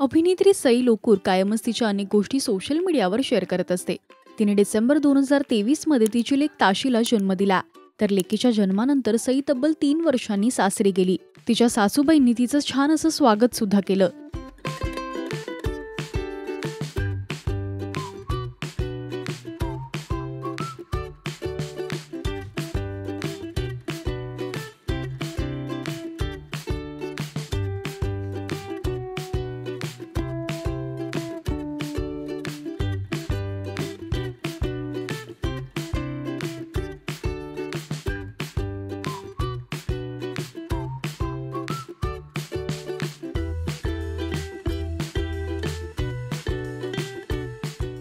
अभिनेत्री सई लोकूर कायमच तिच्या अनेक गोष्टी सोशल मीडियावर शेअर करत असते. तिने डिसेंबर 2023 मध्ये तिची लेक ताशीला जन्म दिला. तर लेकीच्या जन्मानंतर सई तब्बल 3 वर्षांनी सासरी गेली. तिच्या सासूबाईंनी तिचं छान असं स्वागत सुद्धा केलं.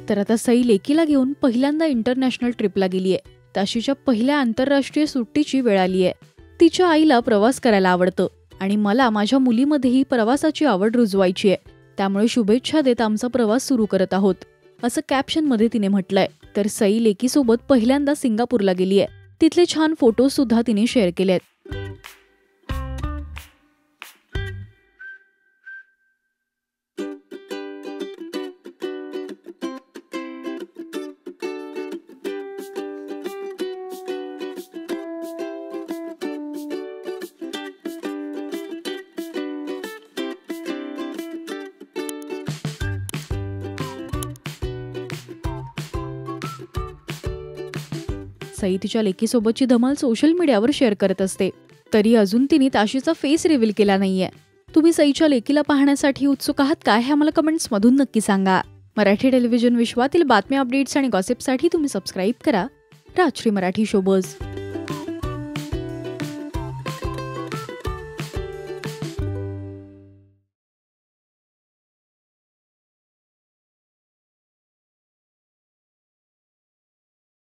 तर आता सई लेकीला घेऊन पहिल्यांदा इंटरनॅशनल ट्रिपला गेलीये. ताशीच्या पहिल्या आंतरराष्ट्रीय सुट्टीची वेळ आलीये. तिच्या आईला प्रवास करायला आवडतं आणि मला माझ्या मुलीमध्येही प्रवासाची आवड रुजवायची आहे. त्यामुळे शुभेच्छा देत आमचा प्रवास सुरू करत आहोत, असं कॅप्शन मध्ये तिने म्हटलंय. तर सई लेकीसोबत पहिल्यांदा सिंगापूरला गेलीये. तिथले छान फोटो सुद्धा तिने शेअर केलेत. सई तिच्या लेकीसोबतची धमाल सोशल मीडियावर शेअर करत असते. तरी अजून तिने ताशीचा फेस रिव्हील केला नाहीये. तुम्ही सईच्या लेकीला पाहण्यासाठी उत्सुक आहात का हे आम्हाला कमेंट्समधून नक्की सांगा. मराठी टेलिव्हिजन विश्वातील बातम्या, अपडेट्स आणि गॉसिपसाठी तुम्ही सबस्क्राईब करा राजश्री मराठी शोबज.